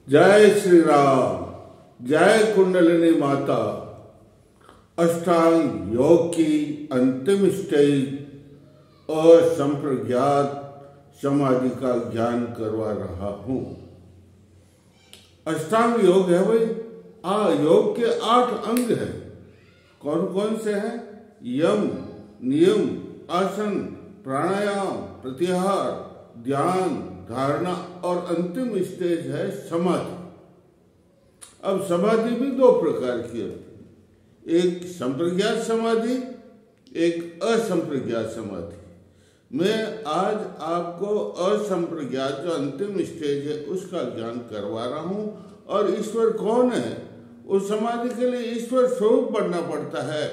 जय श्री राम, जय कुंडलिनी माता। अष्टांग योग की अंतिम स्टेज असंप्रज्ञात समाधि का ज्ञान करवा रहा हूं। अष्टांग योग है भाई। योग के 8 अंग हैं। कौन कौन से हैं? यम, नियम, आसन, प्राणायाम, प्रत्याहार, ध्यान, धारणा और अंतिम स्टेज है समाधि। अब समाधि भी 2 प्रकार की होती है, एक संप्रज्ञात समाधि, एक असंप्रज्ञात समाधि। मैं आज आपको असंप्रज्ञात जो अंतिम स्टेज है उसका ज्ञान करवा रहा हूं। और ईश्वर कौन है, उस समाधि के लिए ईश्वर स्वरूप बनना पड़ता है।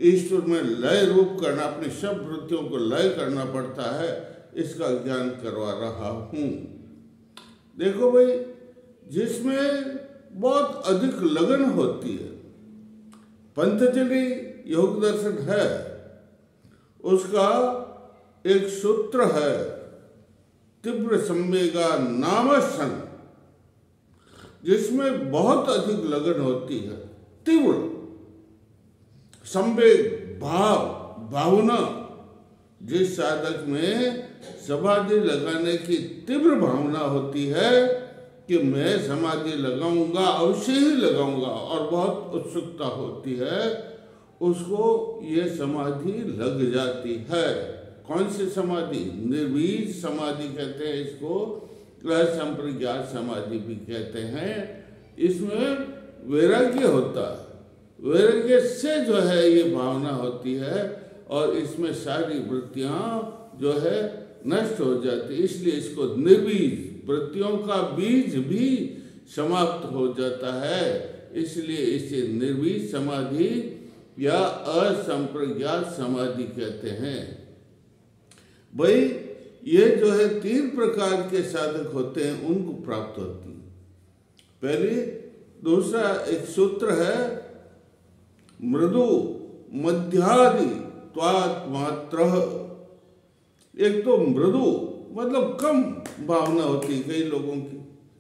ईश्वर में लय रूप करना, अपनी सब वृत्तियों को लय करना पड़ता है। इसका ज्ञान करवा रहा हूं। देखो भाई, जिसमें बहुत अधिक लगन होती है, पंतजलि योग दर्शन है, उसका एक सूत्र है, तीव्र संवेगा नामसन, जिसमें बहुत अधिक लगन होती है। तीव्र संवेग, भाव, भावना। जिस साधक में समाधि लगाने की तीव्र भावना होती है कि मैं समाधि लगाऊंगा, अवश्य ही लगाऊंगा, और बहुत उत्सुकता होती है, उसको ये समाधि लग जाती है। कौन सी समाधि? निर्बीज समाधि कहते हैं इसको, असंप्रज्ञात समाधि भी कहते हैं। इसमें वैराग्य होता है, वैराग्य से जो है ये भावना होती है, और इसमें सारी वृत्तियां जो है नष्ट हो जाती है। इसलिए इसको निर्बीज, वृत्तियों का बीज भी समाप्त हो जाता है। इसलिए इसे निर्बीज समाधि या असंप्रज्ञात समाधि कहते हैं। भाई, ये जो है 3 प्रकार के साधक होते हैं, उनको प्राप्त होती है। पहले दूसरा एक सूत्र है, मृदु मध्यादि त्वात् मात्र। एक तो मृदु मतलब कम भावना होती है कई लोगों की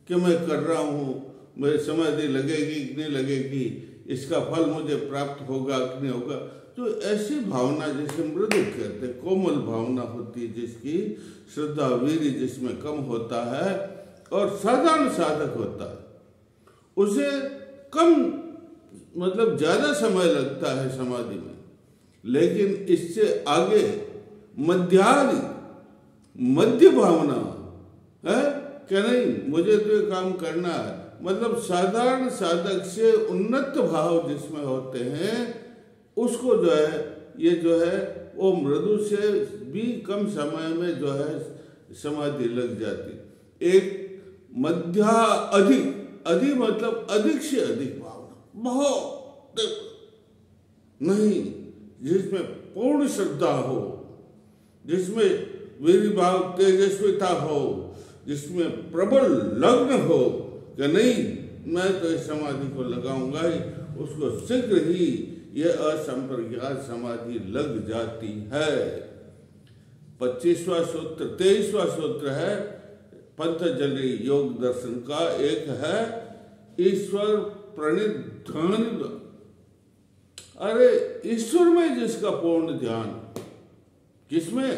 कि मैं कर रहा हूँ, मेरी समाधि लगेगी कि नहीं लगेगी, इसका फल मुझे प्राप्त होगा कि नहीं होगा। तो ऐसी भावना जिसे मृदु कहते हैं, कोमल भावना होती है, जिसकी श्रद्धा वीर्य जिसमें कम होता है, और साधारण साधक होता है, उसे कम मतलब ज्यादा समय लगता है समाधि में। लेकिन इससे आगे मध्यादि, मध्य भावना है कि नहीं, मुझे तो ये काम करना है, मतलब साधारण साधक से उन्नत भाव जिसमें होते हैं, उसको जो है ये जो है वो मृदु से भी कम समय में जो है समाधि लग जाती। एक मध्या अधिक, अधिक मतलब अधिक से अधिक भावना, बहुत नहीं, जिसमें पूर्ण श्रद्धा हो, जिसमें वीर भाव तेजस्विता हो, जिसमें प्रबल लग्न हो कि नहीं मैं तो इस समाधि को लगाऊंगा ही, उसको शीघ्र ही यह असंप्रज्ञात समाधि लग जाती है। 25वां सूत्र, 23वां सूत्र है पंतजलि योग दर्शन का। एक है ईश्वर प्रणिधान। अरे ईश्वर में जिसका पूर्ण ध्यान, किसमें?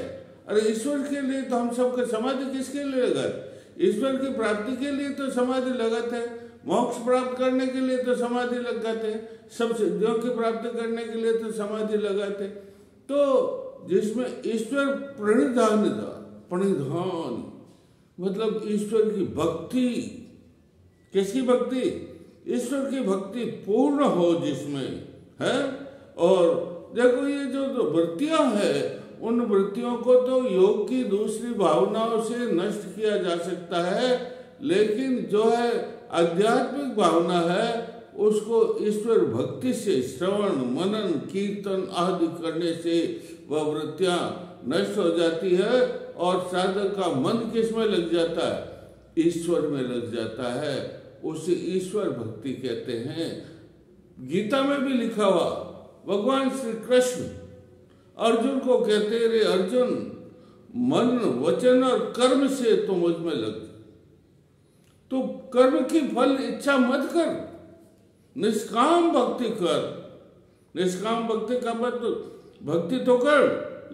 अरे ईश्वर के लिए तो हम सबके समाधि किसके लिए लगाते? ईश्वर की प्राप्ति के लिए तो समाधि लगाते हैं, मोक्ष प्राप्त करने के लिए तो समाधि लगाते हैं, सब सिद्धियों की प्राप्ति करने के लिए तो समाधि लगाते हैं। तो जिसमें ईश्वर प्रणिधान, प्रणिधान मतलब ईश्वर की भक्ति। किसकी भक्ति? ईश्वर की भक्ति पूर्ण हो जिसमें है। और देखो, ये जो वृत्तियां हैं, उन वृत्तियों को तो योग की दूसरी भावनाओं से नष्ट किया जा सकता है, लेकिन जो है आध्यात्मिक भावना है, उसको ईश्वर भक्ति से, श्रवण, मनन, कीर्तन आदि करने से वह वृत्तियां नष्ट हो जाती है, और साधक का मन किस में लग जाता है? ईश्वर में लग जाता है। उसे ईश्वर भक्ति कहते हैं। गीता में भी लिखा हुआ, भगवान श्री कृष्ण अर्जुन को कहते, रे अर्जुन, मन, वचन और कर्म से तो मुझ में लग। तो कर्म की फल इच्छा मत कर, निष्काम भक्ति कर। निष्काम भक्ति का मतलब भक्ति तो कर,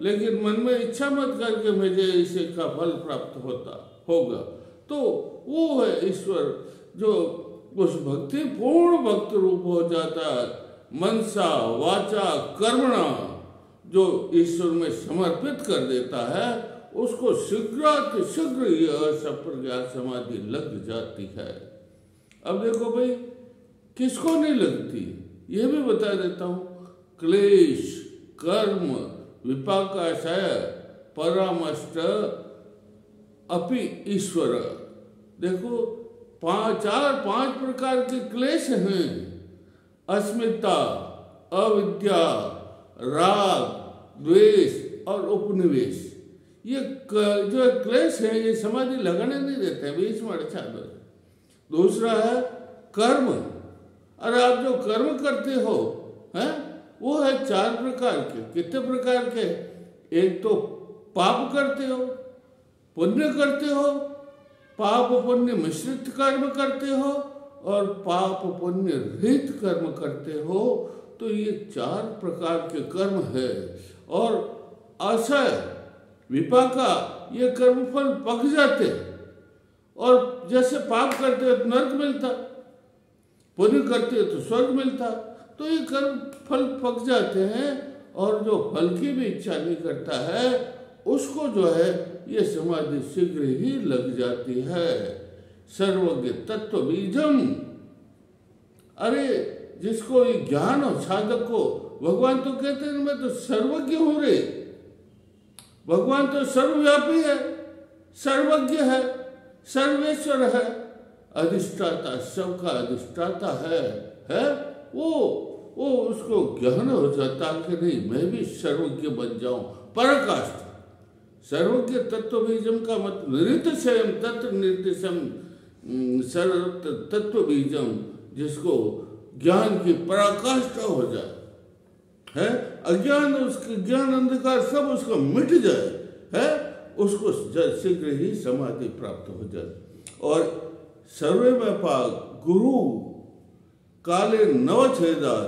लेकिन मन में इच्छा मत कर कि मुझे इसे का फल प्राप्त होगा। तो वो है ईश्वर जो उस भक्ति पूर्ण भक्त रूप हो जाता है, मनसा वाचा कर्मणा, जो ईश्वर में समर्पित कर देता है, उसको शीघ्र यह सप्रज्ञात समाधि लग जाती है। अब देखो भाई, किसको नहीं लगती ये भी बता देता हूं। क्लेश, कर्म, विपाकाशय, परामष्ट अपि ईश्वर। देखो पांच प्रकार के क्लेश हैं। अस्मिता, अविद्या, राग, द्वेष और उपनिवेश। ये जो क्लेश है ये समाधि लगाने नहीं देते हैं, बीच में अड़छा दो। दूसरा है कर्म। अरे आप जो कर्म करते हो हैं, वो है 4 प्रकार के। कितने प्रकार के? एक तो पाप करते हो, पुण्य करते हो, पाप पुण्य मिश्रित कर्म करते हो, और पाप पुण्य रहित कर्म करते हो। तो ये 4 प्रकार के कर्म है। और आशय, विपाका, ये कर्मफल पक जाते, और जैसे पाप करते हो तो नरक मिलता, पुण्य करते हो तो स्वर्ग मिलता। तो ये कर्म फल पक जाते हैं, और जो फल की भी इच्छा नहीं करता है उसको जो है ये समाधि शीघ्र ही लग जाती है। सर्वज्ञ तत्व बीजम। अरे जिसको ये ज्ञान हो, साधक को, भगवान तो कहते हैं मैं तो सर्वज्ञ हूं रे। भगवान तो सर्वव्यापी है, सर्वज्ञ है, सर्वेश्वर है, अधिष्ठाता, सबका अधिष्ठाता है? वो उसको ज्ञान हो जाता कि नहीं मैं भी सर्वज्ञ बन जाऊं। पराकाष्ठा। सर्वज्ञ तत्व बीजम का मतलब निरतिशयम तत्र निर्दिशम सर्व तत्व बीजम, जिसको ज्ञान की पराकाष्ठा हो जाए है, अज्ञान उसके ज्ञान अंधकार सब उसका मिट जाए है, उसको शीघ्र ही समाधि प्राप्त हो जाए। और सर्वे व्यापक गुरु काले नवछेदार।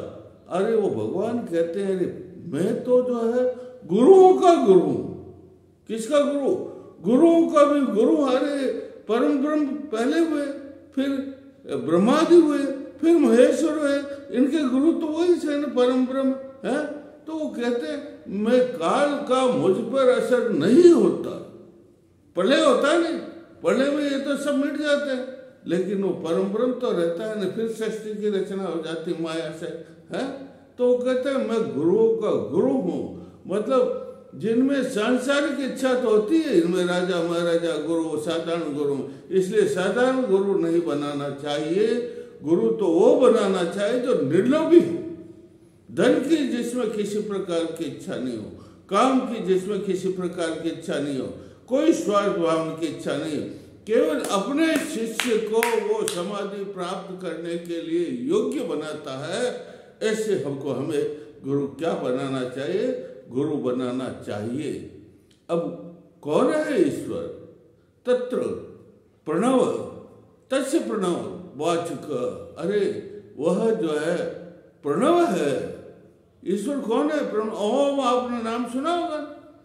अरे वो भगवान कहते हैं मैं तो जो है गुरुओं का गुरु। किसका गुरु? गुरुओं का भी गुरु। अरे परम ब्रह्म पहले हुए, फिर ब्रह्मादि हुए, फिर महेश्वर हुए, इनके गुरु तो वही है ना, परम ब्रह्म है। तो वो कहते हैं मैं काल का मुझ पर असर नहीं होता। प्रलय होता है नहीं, प्रलय में ये तो सब मिट जाते हैं, लेकिन वो परम ब्रह्म तो रहता है ना, फिर सृष्टि की रचना हो जाती माया से है। तो वो कहते हैं मैं गुरुओं का गुरु हूँ। मतलब जिनमें सांसारिक इच्छा तो होती है, इनमें राजा महाराजा गुरु, साधारण गुरु, इसलिए साधारण गुरु नहीं बनाना चाहिए। गुरु तो वो बनाना चाहिए जो निर्लोभी हो, धन की जिसमें किसी प्रकार की इच्छा नहीं हो, काम की जिसमें किसी प्रकार की इच्छा नहीं हो, कोई स्वार्थ भावना की इच्छा नहीं, केवल अपने शिष्य को वो समाधि प्राप्त करने के लिए योग्य बनाता है। ऐसे हमको हमें गुरु क्या बनाना चाहिए? गुरु बनाना चाहिए। अब कौन है ईश्वर? तत्र प्रणव, तस्य प्रणव वाचक। अरे वह जो है प्रणव है। ईश्वर कौन है? प्रणव। ओम आपने नाम सुना होगा,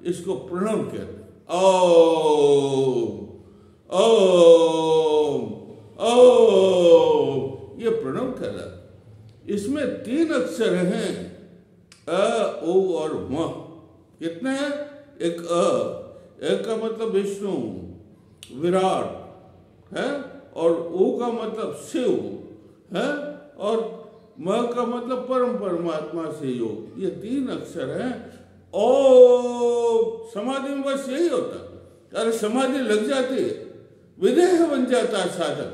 इसको प्रणव कहते हैं। ओम ओम ओम, ये प्रणव कहलाता। इसमें 3 अक्षर हैं, अ, ओ और म। कितने हैं? एक एक का मतलब विष्णु विराट है, और ओ का मतलब शिव है, और म का मतलब परम परमात्मा से योग। ये 3 अक्षर हैं। ओ समाधि में बस यही होता। अरे समाधि लग जाती है, विदेह बन जाता है साधक।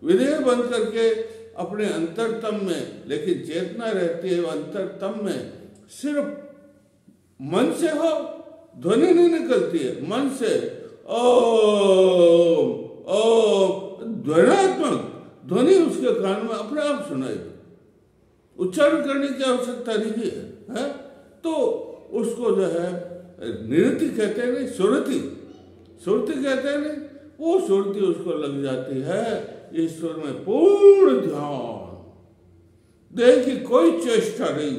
विदेह बन करके अपने अंतरतम में, लेकिन चेतना रहती है अंतरतम में। सिर्फ मन से हो, ध्वनि नहीं निकलती है, मन से ओम ओम, ध्वनात्मक ध्वनि उसके कान में अपने आप सुनाई, उच्चारण करने की आवश्यकता नहीं है। तो उसको जो है निरति कहते हैं, नहीं सुरति, सुरति कहते हैं नहीं, वो सुरति उसको लग जाती है। ईश्वर में पूर्ण ध्यान, देह की कोई चेष्टा नहीं,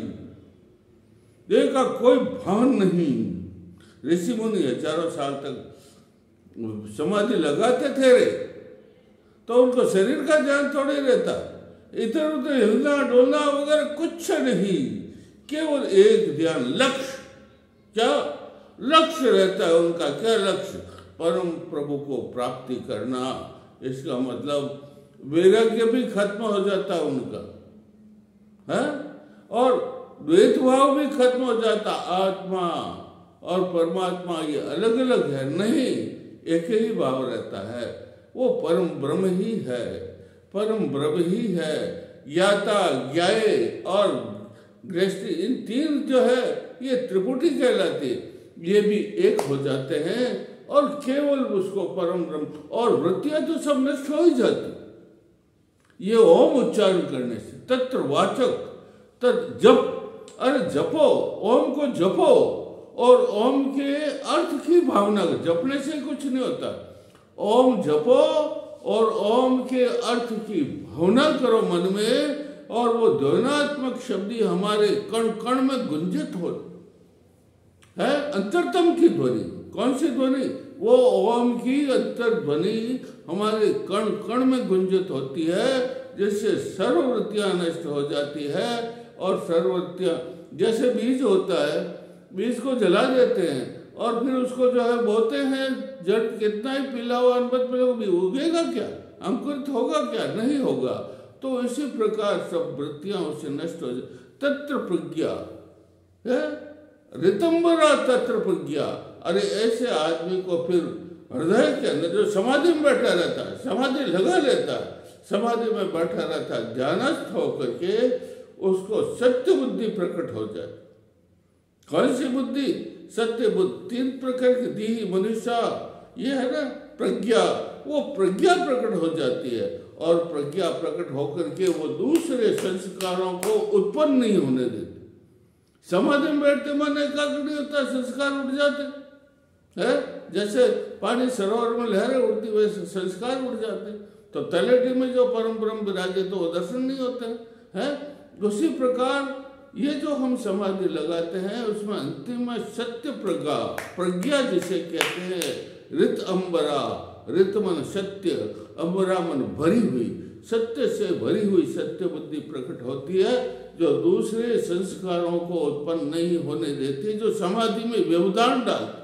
देह का कोई भान नहीं। ऋषि मुनि हजारों साल तक समाधि लगाते थे रे, तो उनको शरीर का ध्यान थोड़ी रहता, इधर उधर हिलना डोलना वगैरह कुछ नहीं, केवल एक ध्यान, लक्ष्य। क्या लक्ष्य रहता है उनका? क्या लक्ष्य? परम प्रभु को प्राप्ति करना। इसका मतलब वैराग्य भी खत्म हो जाता उनका है, और द्वैत भाव भी खत्म हो जाता। आत्मा और परमात्मा ये अलग अलग है नहीं, एक ही भाव रहता है, वो परम ब्रह्म ही है, परम ब्रह्म ही है। ज्ञाता, ज्ञाये और गृहस्थी, इन तीन जो है ये त्रिपुटी कहलाती है, ये भी एक हो जाते हैं और केवल उसको परम ब्रह्म, और वृत्तियां तो सब नष्ट हो ही जाती ये ओम उच्चारण करने से। तत्र वाचक तत् जप, अरे जपो, ओम को जपो, और ओम के अर्थ की भावना, जपने से कुछ नहीं होता। ओम जपो और ओम के अर्थ की भावना करो मन में, और वो ध्वनात्मक शब्द हमारे कण कण में गुंजित हो है। अंतरतम की ध्वनि, कौन सी ध्वनि? वो ओम की अंतर ध्वनि हमारे कण कण में गुंजित होती है, जिससे सर्ववृत्तियां नष्ट हो जाती है। और सर्ववृत्तियां, जैसे बीज होता है, बीज को जला देते हैं और फिर उसको जो है बोते हैं, जड़ कितना ही पीला हुआ अनबत में भी उगेगा क्या? अंकुरित होगा क्या? नहीं होगा। तो इसी प्रकार सब वृत्तियां उससे नष्ट हो जाए। तत्र प्रज्ञा है, ऋतंबरा तत्र प्रज्ञा। अरे ऐसे आदमी को फिर हृदय के अंदर, जो समाधि में बैठा रहता है, समाधि लगा लेता है, समाधि में बैठा रहता है, ध्यानस्थ होकर के उसको सत्य बुद्धि प्रकट हो जाए। कौन सी बुद्धि? सत्य बुद्धि। तीन प्रकार की दी मनुष्य, ये है ना प्रज्ञा, वो प्रज्ञा प्रकट हो जाती है, और प्रज्ञा प्रकट होकर के वो दूसरे संस्कारों को उत्पन्न नहीं होने देती। समाधि में बैठते मन एकाग्र नहीं होता, संस्कार उठ जाते है। जैसे पानी सरोवर में लहरें उड़ती, वैसे संस्कार उड़ जाते। तो तलेटी में जो परम ब्रह्म विराजे, तो वो दर्शन नहीं होते हैं। उसी प्रकार ये जो हम समाधि लगाते हैं, उसमें अंतिम में सत्य प्रज्ञा जिसे कहते हैं, ऋत अंबरा, ऋत मन सत्य, अंबरा मन भरी हुई, सत्य से भरी हुई सत्य बुद्धि प्रकट होती है, जो दूसरे संस्कारों को उत्पन्न नहीं होने देती, जो समाधि में व्यवधान डालते,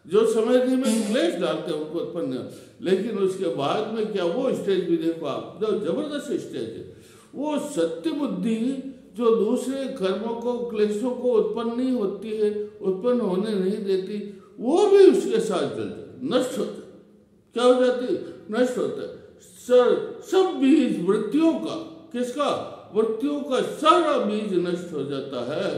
जो समाधि में क्लेश डालते हैं, उनको उत्पन्न। लेकिन उसके बाद में क्या, वो स्टेज भी देखो आप, जो जबरदस्त स्टेज है, वो सत्य बुद्धि जो दूसरे कर्मों को, क्लेशों को उत्पन्न नहीं होती है, उत्पन्न होने नहीं देती, वो भी उसके साथ जल जाती, नष्ट हो जाती। क्या हो जाती? नष्ट होता है। सब बीज वृत्तियों का, किसका? वृत्तियों का सारा बीज नष्ट हो जाता है।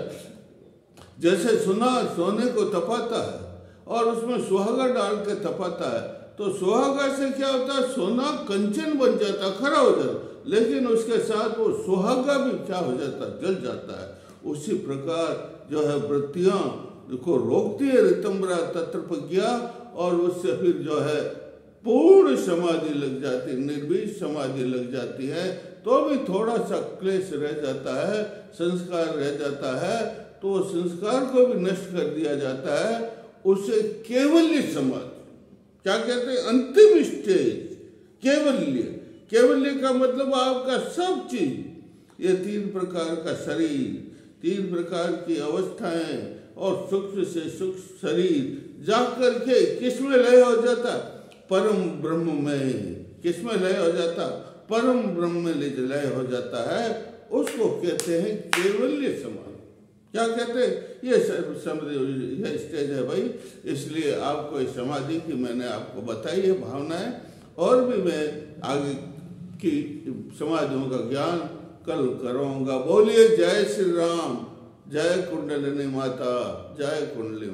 जैसे सोने को तपाता है और उसमें सुहागा डाल के तपाता है, तो सुहागा से क्या होता है? सोना कंचन बन जाता, खरा हो जाता, लेकिन उसके साथ वो सुहागा भी क्या हो जाता? जल जाता है। उसी प्रकार जो है वृत्तियां को रोकती है ऋतंबरा तत्र प्रज्ञा, और उससे फिर जो है पूर्ण समाधि लग जाती, निर्बीज समाधि लग जाती है। तो भी थोड़ा सा क्लेश रह जाता है, संस्कार रह जाता है, तो संस्कार को भी नष्ट कर दिया जाता है। उसे केवल्य समाधि क्या कहते हैं? अंतिम स्टेज केवल्य। केवल्य का मतलब आपका सब चीज, ये तीन प्रकार का शरीर, तीन प्रकार की अवस्थाएं, और सूक्ष्म से सूक्ष्म शरीर जाकर के किसमें लय हो जाता? परम ब्रह्म में। किसमें लय हो जाता? परम ब्रह्म में लय हो जाता है। उसको कहते हैं केवल्य समाधि। क्या कहते हैं? ये स्टेज है भाई, इसलिए आपको इस समाधि की मैंने आपको बताई है भावनाएं, और भी मैं आगे की समाधियों का ज्ञान कल करूँगा। बोलिए जय श्री राम, जय कुंडलिनी माता, जय कुंडली।